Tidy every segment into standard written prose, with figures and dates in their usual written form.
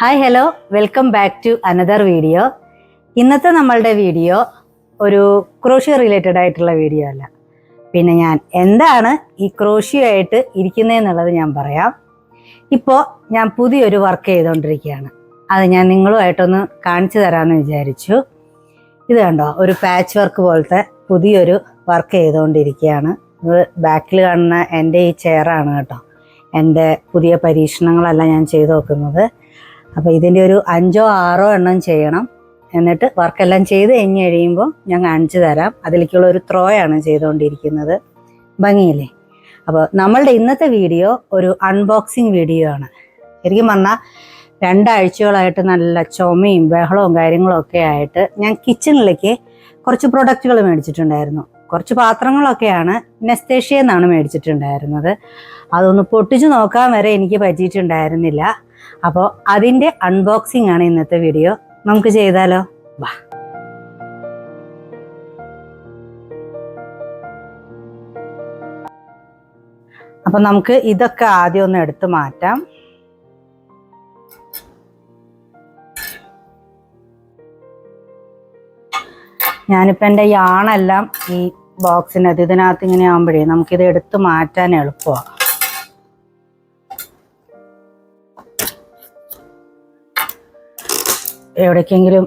Hi hello welcome back to another video. ഇന്നത്തെ നമ്മളുടെ video ഒരു ക്രോഷ്യോ റിലേറ്റഡ് ആയിട്ടുള്ള വീഡിയോ അല്ല. പിന്നെ ഞാൻ എന്താണ് ഈ ക്രോഷ്യോ ആയിട്ട് ഇരിക്കുന്നതെന്നുള്ളത് ഞാൻ പറയാം. ഇപ്പോൾ ഞാൻ പുതിയൊരു വർക്ക് ചെയ്തുകൊണ്ടിരിക്കുകയാണ്. അത് ഞാൻ നിങ്ങളുമായിട്ടൊന്ന് കാണിച്ചു തരാമെന്ന് വിചാരിച്ചു. ഇത് കണ്ടോ, ഒരു പാച്ച് വർക്ക് പോലത്തെ പുതിയൊരു വർക്ക് ചെയ്തുകൊണ്ടിരിക്കുകയാണ്. ഇത് ബാക്കിൽ കാണുന്ന എൻ്റെ ഈ ചെയറാണ് കേട്ടോ. എൻ്റെ പുതിയ പരീക്ഷണങ്ങളല്ല ഞാൻ ചെയ്തു നോക്കുന്നത്. അപ്പോൾ ഇതിൻ്റെ ഒരു 5 or 6 എണ്ണം ചെയ്യണം. എന്നിട്ട് വർക്കെല്ലാം ചെയ്ത് കഴിഞ്ഞ് കഴിയുമ്പോൾ ഞാൻ കാണിച്ചു തരാം. അതിലേക്കുള്ള ഒരു ത്രോയാണ് ചെയ്തുകൊണ്ടിരിക്കുന്നത്. ഭംഗിയില്ലേ? അപ്പോൾ നമ്മളുടെ ഇന്നത്തെ വീഡിയോ ഒരു അൺബോക്സിങ് വീഡിയോ ആണ്. ശരിക്കും പറഞ്ഞാൽ 2 ആഴ്ചകളായിട്ട് നല്ല ചുമയും ബഹളവും കാര്യങ്ങളും ഒക്കെ ആയിട്ട് ഞാൻ കിച്ചണിലേക്ക് കുറച്ച് പ്രൊഡക്റ്റുകൾ മേടിച്ചിട്ടുണ്ടായിരുന്നു. കുറച്ച് പാത്രങ്ങളൊക്കെയാണ് നെസ്തേഷ്യ എന്നാണ് മേടിച്ചിട്ടുണ്ടായിരുന്നത്. അതൊന്ന് പൊട്ടിച്ച് നോക്കാൻ വരെ എനിക്ക് പറ്റിയിട്ടുണ്ടായിരുന്നില്ല. അപ്പോൾ അതിൻ്റെ അൺബോക്സിംഗ് ആണ് ഇന്നത്തെ വീഡിയോ. നമുക്ക് ചെയ്താലോ? വാ. അപ്പം നമുക്ക് ഇതൊക്കെ ആദ്യം ഒന്ന് എടുത്ത് മാറ്റാം. ഞാനിപ്പോൾ എൻ്റെ യാണെല്ലാം ഈ ഇതിനകത്ത് ഇങ്ങനെ ആകുമ്പോഴേ നമുക്കിത് എടുത്ത് മാറ്റാൻ എളുപ്പമാണ്. എവിടേക്കെങ്കിലും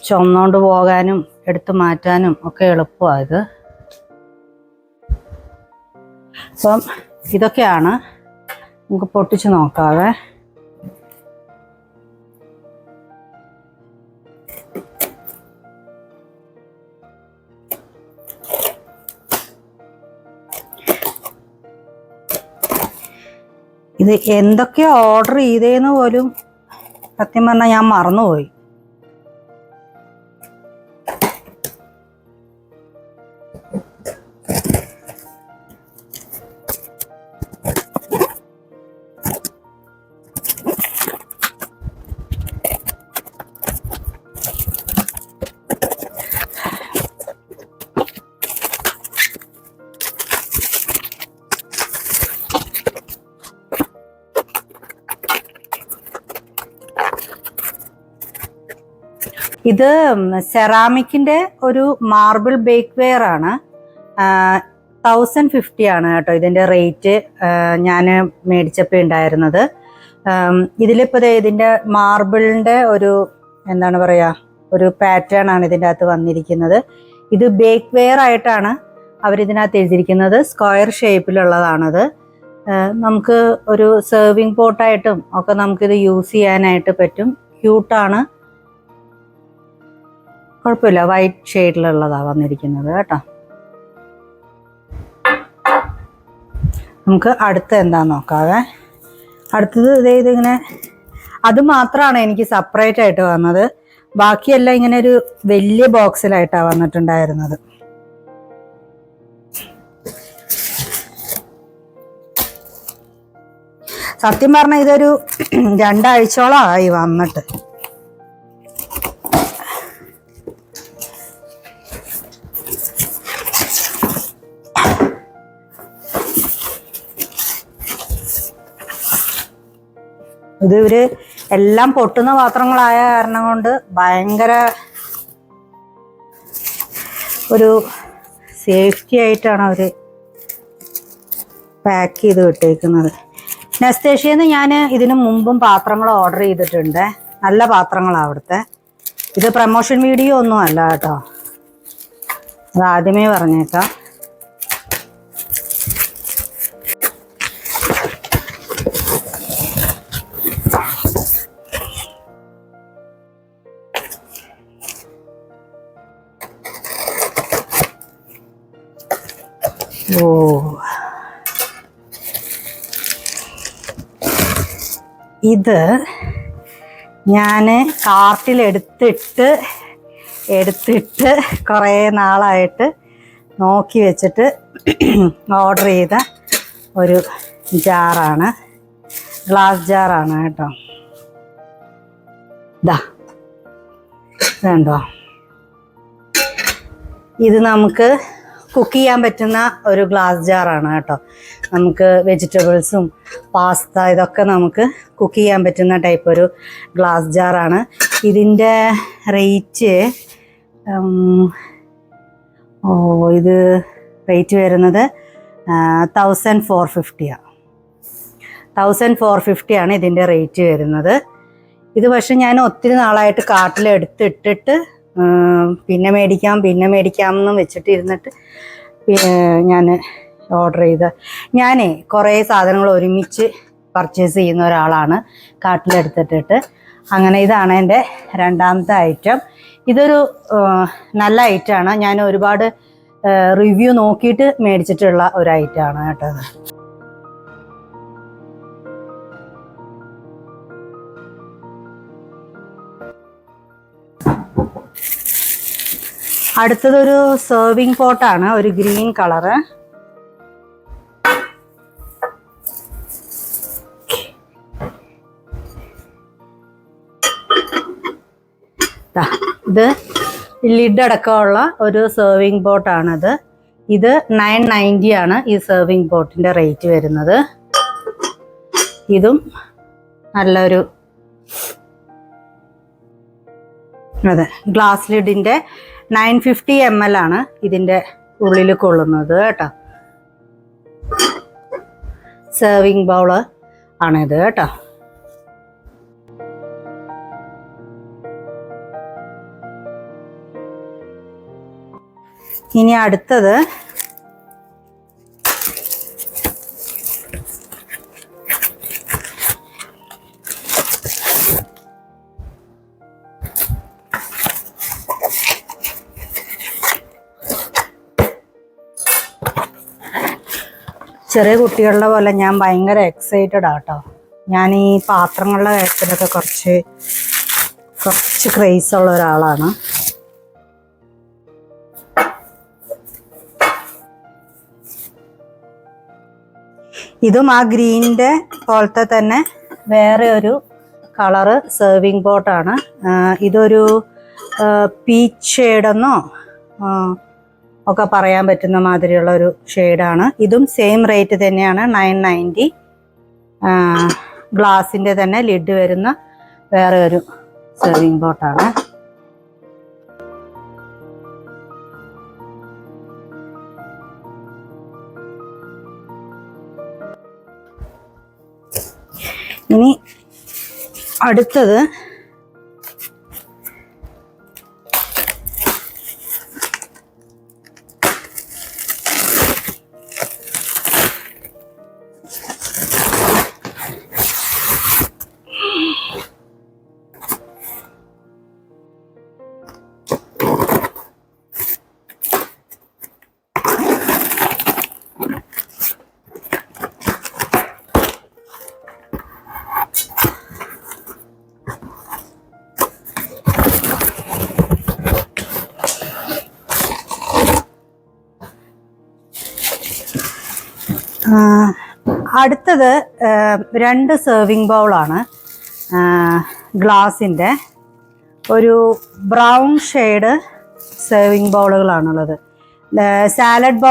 ചുമന്നുകൊണ്ട് പോകാനും എടുത്ത് മാറ്റാനും ഒക്കെ എളുപ്പമാണ് ഇത്. അപ്പം ഇതൊക്കെയാണ്, നമുക്ക് പൊട്ടിച്ച് നോക്കാവേ. ഇത് എന്തൊക്കെയോ ഓർഡർ ചെയ്തേന്ന് പോലും സത്യം പറഞ്ഞാൽ ഞാൻ മറന്നുപോയി. ഇത് സെറാമിക്കിൻ്റെ ഒരു മാർബിൾ ബേക്ക് വെയർ ആണ്. 1050 ആണ് കേട്ടോ ഇതിൻ്റെ റേറ്റ് ഞാൻ മേടിച്ചപ്പോൾ ഉണ്ടായിരുന്നത്. ഇതിലിപ്പോൾ ഇതിൻ്റെ മാർബിളിൻ്റെ ഒരു എന്താണ് പറയുക, ഒരു പാറ്റേൺ ആണ് ഇതിൻ്റെ അകത്ത് വന്നിരിക്കുന്നത്. ഇത് ബേക്ക് വെയർ ആയിട്ടാണ് അവരിതിനകത്ത് എഴുതിയിരിക്കുന്നത്. സ്ക്വയർ ഷേപ്പിലുള്ളതാണത്. നമുക്ക് ഒരു സെർവിങ് പോട്ടായിട്ടും ഒക്കെ നമുക്കിത് യൂസ് ചെയ്യാനായിട്ട് പറ്റും. ക്യൂട്ടാണ്, കുഴപ്പമില്ല. വൈറ്റ് ഷെയ്ഡിലുള്ളതാണ് വന്നിരിക്കുന്നത് കേട്ടോ. നമുക്ക് അടുത്ത എന്താന്ന് നോക്കാവേ. അടുത്തത് ഇതിങ്ങനെ, അത് മാത്രമാണ് എനിക്ക് സെപ്പറേറ്റ് ആയിട്ട് വന്നത്. ബാക്കിയെല്ലാം ഇങ്ങനെ ഒരു വലിയ ബോക്സിലായിട്ടാണ് വന്നിട്ടുണ്ടായിരുന്നത്. സത്യം പറഞ്ഞാൽ ഇതൊരു 2 ആഴ്ചയോളം ആയി വന്നിട്ട്. ഇത് ഇവര് എല്ലാം പൊട്ടുന്ന പാത്രങ്ങളായ കാരണം കൊണ്ട് ഭയങ്കര ഒരു സേഫ്റ്റി ആയിട്ടാണ് അവർ പാക്ക് ചെയ്ത് വിട്ടേക്കുന്നത്. നെസ്തേഷ്യന്ന് ഞാൻ ഇതിനു മുമ്പും പാത്രങ്ങൾ ഓർഡർ ചെയ്തിട്ടുണ്ട്. നല്ല പാത്രങ്ങളാണ് അവിടുത്തെ. ഇത് പ്രമോഷൻ വീഡിയോ ഒന്നും അല്ല കേട്ടോ, അത് ആദ്യമേ പറഞ്ഞേക്കാം. ഓ, ഇത് ഞാൻ കാർട്ടിൽ എടുത്തിട്ട് കുറേ നാളായിട്ട് നോക്കി വെച്ചിട്ട് ഓർഡർ ചെയ്ത ഒരു ജാറാണ്. ഗ്ലാസ് ജാറാണ് കേട്ടോ. ഇതാ വേണ്ടോ, ഇത് നമുക്ക് കുക്ക് ചെയ്യാൻ പറ്റുന്ന ഒരു ഗ്ലാസ് ജാറാണ് കേട്ടോ. നമുക്ക് വെജിറ്റബിൾസും പാസ്ത ഇതൊക്കെ നമുക്ക് കുക്ക് ചെയ്യാൻ പറ്റുന്ന ടൈപ്പ് ഒരു ഗ്ലാസ് ജാറാണ്. ഇതിൻ്റെ റേറ്റ് ഇത് റേറ്റ് വരുന്നത് 1450 1450 ഇതിൻ്റെ റേറ്റ് വരുന്നത്. ഇത് പക്ഷെ ഞാൻ ഒത്തിരി നാളായിട്ട് കാർട്ടിലെടുത്തിട്ടിട്ട് പിന്നെ മേടിക്കാം എന്ന് വെച്ചിട്ട് ഇരുന്നിട്ട് ഞാൻ ഓർഡർ ചെയ്ത് കുറേ സാധനങ്ങൾ ഒരുമിച്ച് പർച്ചേസ് ചെയ്യുന്ന ഒരാളാണ്, കാർട്ടിലെടുത്തിട്ടിട്ട്. അങ്ങനെ ഇതാണ് എൻ്റെ രണ്ടാമത്തെ ഐറ്റം. ഇതൊരു നല്ല ഐറ്റമാണ്. ഞാൻ ഒരുപാട് റിവ്യൂ നോക്കിയിട്ട് മേടിച്ചിട്ടുള്ള ഒരു ഐറ്റമാണ് കേട്ടോ. അടുത്തതൊരു സെർവിങ് പോട്ടാണ്, ഒരു ഗ്രീൻ കളറ്. ഇത് ലിഡ് അടക്കമുള്ള ഒരു സെർവിങ് പോട്ടാണിത്. ഇത് 990 ആണ് ഈ സെർവിങ് പോട്ടിൻ്റെ റേറ്റ് വരുന്നത്. ഇതും നല്ലൊരു ഗ്ലാസ് ലിഡിൻ്റെ 950 ml ആണ് ഇതിൻ്റെ ഉള്ളിൽ കൊള്ളുന്നത് കേട്ടോ. സെർവിങ് ബൗള് ആണിത് കേട്ടോ. ഇനി അടുത്തത് ചെറിയ കുട്ടികളുടെ പോലെ ഞാൻ ഭയങ്കര എക്സൈറ്റഡ് ആട്ടോ. ഞാൻ ഈ പാത്രങ്ങളുടെ കാര്യത്തിലൊക്കെ കുറച്ച് ക്രേസ് ഉള്ള ഒരാളാണ്. ഇതും ആ ഗ്രീനിൻ്റെ പോലത്തെ തന്നെ വേറെ ഒരു കളറ് സെർവിങ് പോട്ടാണ്. ഇതൊരു പീച്ച് ഷെയ്ഡെന്നോ ഒക്കെ പറയാൻ പറ്റുന്ന മാതിരിയുള്ള ഒരു ഷെയ്ഡാണ്. ഇതും സെയിം റേറ്റ് തന്നെയാണ്, 990. ഗ്ലാസിൻ്റെ തന്നെ ലിഡ് വരുന്ന വേറെ ഒരു സെർവിങ് പോട്ടാണ്. ഇനി അടുത്തത് അടുത്തത് 2 സെർവിങ് ബൗളാണ്. ഗ്ലാസിൻ്റെ ഒരു ബ്രൗൺ ഷെയ്ഡ് സെർവിങ് ബൗളുകളാണുള്ളത്. സാലഡ്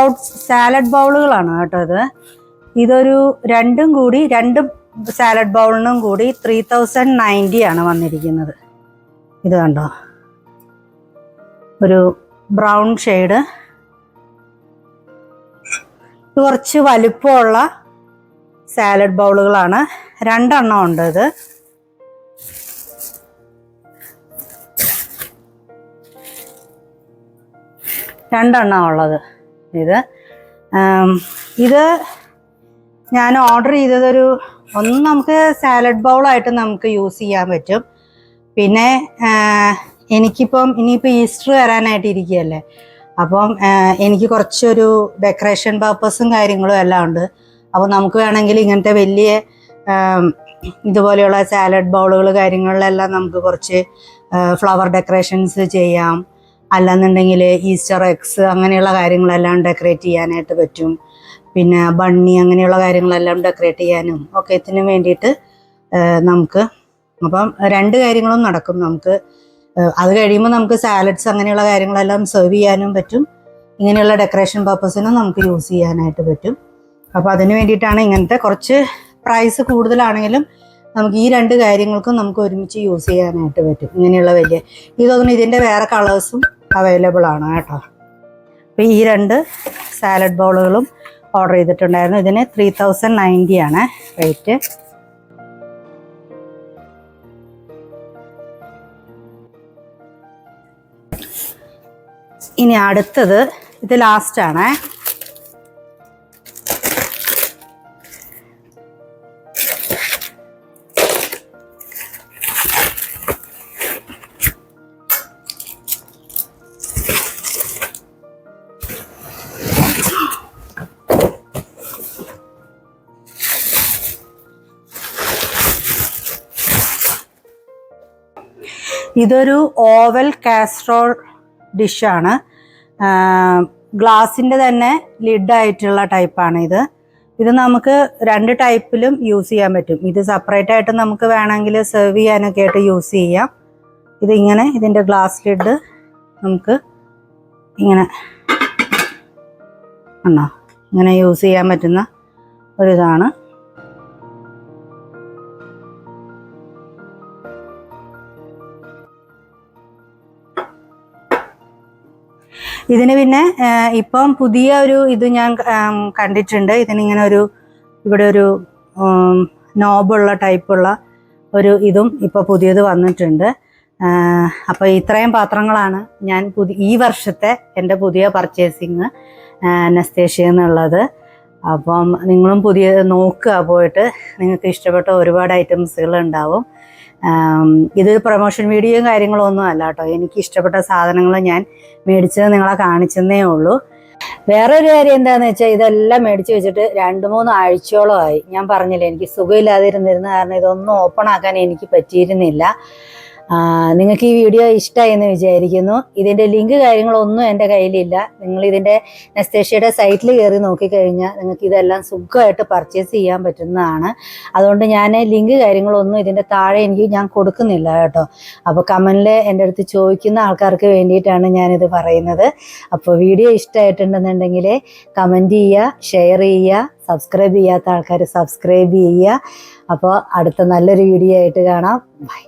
ബൗളുകളാണ് കേട്ടോ ഇത്. ഇതൊരു രണ്ട് സാലഡ് ബൗളിനും കൂടി 3090 ആണ് വന്നിരിക്കുന്നത്. ഇത് കണ്ടോ, ഒരു ബ്രൗൺ ഷെയ്ഡ്. കുറച്ച് വലിപ്പമുള്ള സാലഡ് ബൗളുകളാണ്, 2 എണ്ണം ഉണ്ട്. ഇത് രണ്ടെണ്ണം ഉള്ളത്. ഇത് ഞാൻ ഓർഡർ ചെയ്തതൊരു നമുക്ക് സാലഡ് ബൗളായിട്ട് നമുക്ക് യൂസ് ചെയ്യാൻ പറ്റും. പിന്നെ ഇനിയിപ്പോൾ ഈസ്റ്റർ വരാനായിട്ട് ഇരിക്കുകയല്ലേ, അപ്പം എനിക്ക് കുറച്ചൊരു ഡെക്കറേഷൻ പർപ്പസും കാര്യങ്ങളും എല്ലാം ഉണ്ട്. അപ്പോൾ നമുക്ക് വേണമെങ്കിൽ ഇങ്ങനത്തെ വലിയ ഇതുപോലെയുള്ള സാലഡ് ബൗളുകൾ കാര്യങ്ങളിലെല്ലാം നമുക്ക് കുറച്ച് ഫ്ലവർ ഡെക്കറേഷൻസ് ചെയ്യാം. അല്ലെന്നുണ്ടെങ്കിൽ ഈസ്റ്റർ എഗ്സ് അങ്ങനെയുള്ള കാര്യങ്ങളെല്ലാം ഡെക്കറേറ്റ് ചെയ്യാനായിട്ട് പറ്റും. പിന്നെ ബണ്ണി അങ്ങനെയുള്ള കാര്യങ്ങളെല്ലാം ഡെക്കറേറ്റ് ചെയ്യാനും ഒക്കെ ഇതിനു വേണ്ടിയിട്ട് നമുക്ക് അപ്പം 2 കാര്യങ്ങളും നടക്കും. നമുക്ക് അത് കഴിയുമ്പോൾ നമുക്ക് സാലഡ്സ് അങ്ങനെയുള്ള കാര്യങ്ങളെല്ലാം സെർവ് ചെയ്യാനും പറ്റും. ഇങ്ങനെയുള്ള ഡെക്കറേഷൻ പർപ്പസിനും നമുക്ക് യൂസ് ചെയ്യാനായിട്ട് പറ്റും. അപ്പോൾ അതിന് വേണ്ടിയിട്ടാണ് ഇങ്ങനത്തെ കുറച്ച് പ്രൈസ് കൂടുതലാണെങ്കിലും നമുക്ക് ഈ 2 കാര്യങ്ങൾക്കും നമുക്ക് ഒരുമിച്ച് യൂസ് ചെയ്യാനായിട്ട് പറ്റും. ഇങ്ങനെയുള്ള വലിയ ഇതൊന്നും ഇതിൻ്റെ വേറെ കളേഴ്സും അവൈലബിൾ ആണ് കേട്ടോ. അപ്പോൾ ഈ 2 സാലഡ് ബൗളുകളും ഓർഡർ ചെയ്തിട്ടുണ്ടായിരുന്നു. ഇതിന് 3090 ആണ് റേറ്റ്. ഇനി അടുത്തത് ഇത് ലാസ്റ്റാണ്. ഇതൊരു ഓവൽ കാസ്ട്രോൾ ഡിഷാണ്. ഗ്ലാസിൻ്റെ തന്നെ ലിഡായിട്ടുള്ള ടൈപ്പാണ് ഇത്. ഇത് നമുക്ക് 2 ടൈപ്പിലും യൂസ് ചെയ്യാൻ പറ്റും. ഇത് സെപ്പറേറ്റ് ആയിട്ട് നമുക്ക് വേണമെങ്കിൽ സെർവ് ചെയ്യാനൊക്കെ ആയിട്ട് യൂസ് ചെയ്യാം. ഇതിങ്ങനെ ഇതിൻ്റെ ഗ്ലാസ് ലിഡ് നമുക്ക് ഇങ്ങനെ ഇങ്ങനെ യൂസ് ചെയ്യാൻ പറ്റുന്ന ഒരിതാണ്. ഇതിന് പിന്നെ ഇപ്പം പുതിയ ഒരു ഇത് ഞാൻ കണ്ടിട്ടുണ്ട്. ഇതിനിങ്ങനെ ഇവിടെ ഒരു നോബുള്ള ടൈപ്പുള്ള ഒരു ഇതും ഇപ്പോൾ പുതിയത് വന്നിട്ടുണ്ട്. അപ്പോൾ ഇത്രയും പാത്രങ്ങളാണ് ഞാൻ ഈ വർഷത്തെ എൻ്റെ പുതിയ പർച്ചേസിങ് അനസ്തേഷ്യ എന്നുള്ളത്. അപ്പം നിങ്ങളും പുതിയ നോക്കുക, പോയിട്ട് നിങ്ങൾക്ക് ഇഷ്ടപ്പെട്ട ഒരുപാട് ഐറ്റംസുകൾ ഉണ്ടാവും. ഇതൊരു പ്രൊമോഷൻ വീഡിയോയും കാര്യങ്ങളും ഒന്നും അല്ല കേട്ടോ. എനിക്ക് ഇഷ്ടപ്പെട്ട സാധനങ്ങൾ ഞാൻ മേടിച്ചത് നിങ്ങളെ കാണിച്ചെന്നേ ഉള്ളൂ. വേറൊരു കാര്യം എന്താണെന്ന് വെച്ചാൽ ഇതെല്ലാം മേടിച്ച് വെച്ചിട്ട് 2-3 ആഴ്ചയോളമായി. ഞാൻ പറഞ്ഞില്ലേ, എനിക്ക് സുഖമില്ലാതിരുന്നിരുന്ന കാരണം ഇതൊന്നും ഓപ്പൺ ആക്കാൻ എനിക്ക് പറ്റിയിരുന്നില്ല. നിങ്ങൾക്ക് ഈ വീഡിയോ ഇഷ്ടമായി എന്ന് വിചാരിക്കുന്നു. ഇതിൻ്റെ ലിങ്ക് കാര്യങ്ങളൊന്നും എൻ്റെ കയ്യിലില്ല. നിങ്ങൾ ഇതിൻ്റെ അനസ്തേഷ്യയുടെ സൈറ്റിൽ കയറി നോക്കിക്കഴിഞ്ഞാൽ നിങ്ങൾക്ക് ഇതെല്ലാം സുഖമായിട്ട് പർച്ചേസ് ചെയ്യാൻ പറ്റുന്നതാണ്. അതുകൊണ്ട് ഞാൻ ലിങ്ക് കാര്യങ്ങളൊന്നും ഇതിൻ്റെ താഴെ ഞാൻ കൊടുക്കുന്നില്ല കേട്ടോ. അപ്പോൾ കമൻറ്റിൽ എൻ്റെ അടുത്ത് ചോദിക്കുന്ന ആൾക്കാർക്ക് വേണ്ടിയിട്ടാണ് ഞാനിത് പറയുന്നത്. അപ്പോൾ വീഡിയോ ഇഷ്ടമായിട്ടുണ്ടെന്നുണ്ടെങ്കിൽ കമൻറ്റ് ചെയ്യുക, ഷെയർ ചെയ്യുക, സബ്സ്ക്രൈബ് ചെയ്യാത്ത ആൾക്കാർ സബ്സ്ക്രൈബ് ചെയ്യുക. അപ്പോൾ അടുത്ത നല്ലൊരു വീഡിയോ ആയിട്ട് കാണാം. ബൈ.